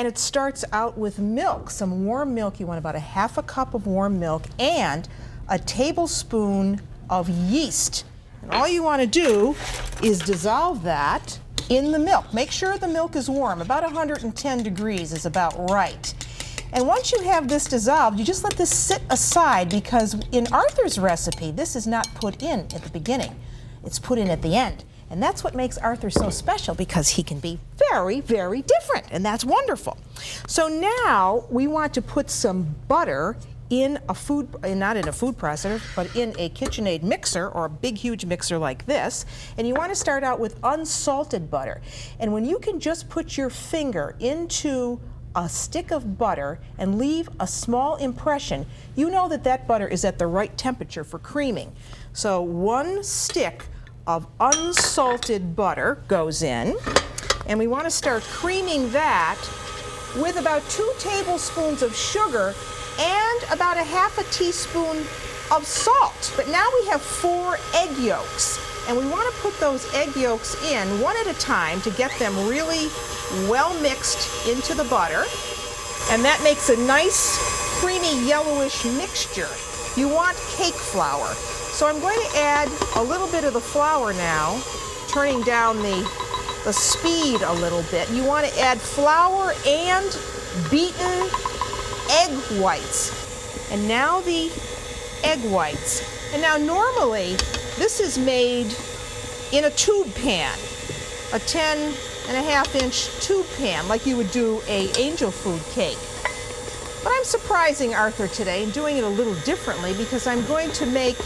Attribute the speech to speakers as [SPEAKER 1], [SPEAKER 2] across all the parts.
[SPEAKER 1] And it starts out with milk, some warm milk. You want about a half a cup of warm milk and a tablespoon of yeast. And all you want to do is dissolve that in the milk. Make sure the milk is warm. About 110 degrees is about right. And once you have this dissolved, you just let this sit aside, because in Arthur's recipe, this is not put in at the beginning. It's put in at the end. And that's what makes Arthur so special, because he can be very, very different, and that's wonderful. So now we want to put some butter in a food, not in a food processor, but in a KitchenAid mixer, or a big, huge mixer like this. And you want to start out with unsalted butter. And when you can just put your finger into a stick of butter and leave a small impression, you know that that butter is at the right temperature for creaming. So 1 stick of unsalted butter goes in, and we want to start creaming that with about 2 tablespoons of sugar and about a half a teaspoon of salt. But now we have 4 egg yolks, and we want to put those egg yolks in one at a time to get them really well mixed into the butter. And that makes a nice creamy yellowish mixture. You want cake flour. So I'm going to add a little bit of the flour now, turning down the speed a little bit. You want to add flour and beaten egg whites. And now the egg whites. And now normally this is made in a tube pan, a 10.5-inch tube pan, like you would do a angel food cake. But I'm surprising Arthur today and doing it a little differently, because I'm going to make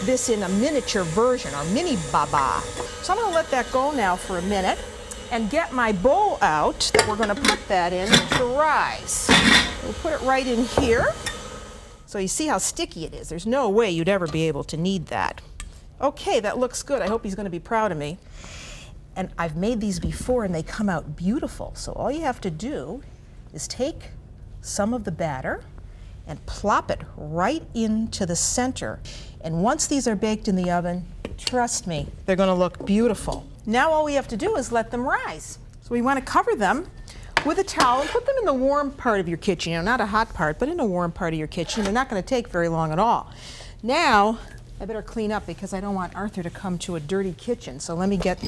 [SPEAKER 1] this in a miniature version, or mini baba. So I'm going to let that go now for a minute and get my bowl out that we're going to put that in to rise. We'll put it right in here. So you see how sticky it is. There's no way you'd ever be able to knead that. Okay, that looks good. I hope he's going to be proud of me. And I've made these before and they come out beautiful. So all you have to do is take some of the batter and plop it right into the center. And once these are baked in the oven, trust me, they're going to look beautiful. Now all we have to do is let them rise. So we want to cover them with a towel and put them in the warm part of your kitchen. You know, not a hot part, but in a warm part of your kitchen. They're not going to take very long at all. Now, I better clean up, because I don't want Arthur to come to a dirty kitchen. So let me get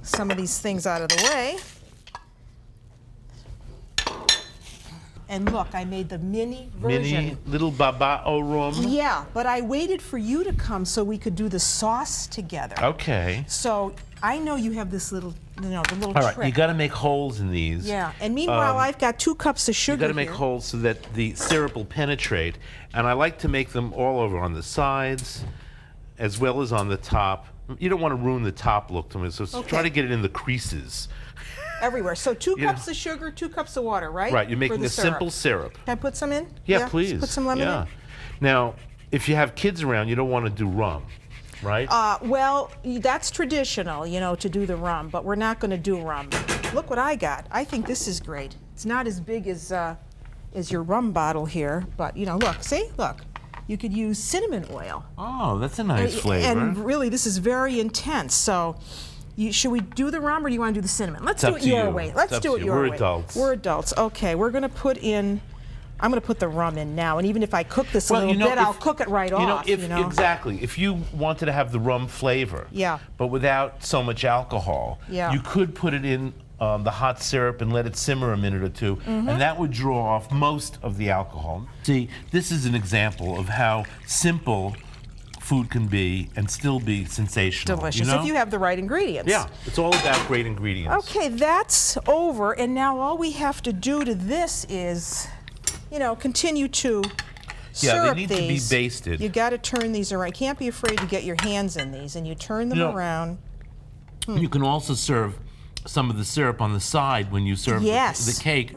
[SPEAKER 1] some of these things out of the way. And look, I made the mini version.
[SPEAKER 2] Mini little baba au rhum?
[SPEAKER 1] Yeah, but I waited for you to come so we could do the sauce together.
[SPEAKER 2] Okay.
[SPEAKER 1] So I know you have this little, you know, the little
[SPEAKER 2] All right,
[SPEAKER 1] trick.
[SPEAKER 2] you got to make holes in these.
[SPEAKER 1] Yeah, and meanwhile, I've got 2 cups of sugar.
[SPEAKER 2] You got to make
[SPEAKER 1] here.
[SPEAKER 2] holes so that the syrup will penetrate. And I like to make them all over on the sides, as well as on the top. You don't want to ruin the top look to me, so try to get it in the creases.
[SPEAKER 1] Everywhere. So 2 cups of sugar, 2 cups of water, right?
[SPEAKER 2] Right, you're making
[SPEAKER 1] For the
[SPEAKER 2] a
[SPEAKER 1] syrup.
[SPEAKER 2] simple syrup.
[SPEAKER 1] Can I put some in?
[SPEAKER 2] Yeah, please.
[SPEAKER 1] Put some lemon in?
[SPEAKER 2] Now, if you have kids around, you don't want to do rum, right?
[SPEAKER 1] Well, that's traditional, you know, to do the rum, but we're not going to do rum. Look what I got. I think this is great. It's not as big as your rum bottle here, but, you know, look, see? Look. You could use cinnamon oil.
[SPEAKER 2] Oh, that's a nice flavor.
[SPEAKER 1] And really, this is very intense. So, should we do the rum, or do you want to do the cinnamon? Let's do it your way. Let's do it your way.
[SPEAKER 2] We're adults.
[SPEAKER 1] We're adults. Okay, we're going to put in, I'm going to put the rum in now. And even if I cook this a little bit, I'll cook it right off.
[SPEAKER 2] Exactly. If you wanted to have the rum flavor, but without so much alcohol, you could put it in the hot syrup and let it simmer a minute or 2, and that would draw off most of the alcohol. See, this is an example of how simple food can be and still be sensational.
[SPEAKER 1] Delicious,
[SPEAKER 2] you know?
[SPEAKER 1] if you have the right ingredients.
[SPEAKER 2] Yeah, it's all about great ingredients.
[SPEAKER 1] Okay, that's over, and now all we have to do to this is, you know, continue to syrup
[SPEAKER 2] they need to be basted.
[SPEAKER 1] You got to turn these around. You can't be afraid to get your hands in these, and you turn them around.
[SPEAKER 2] You can also serve some of the syrup on the side when you serve the cake.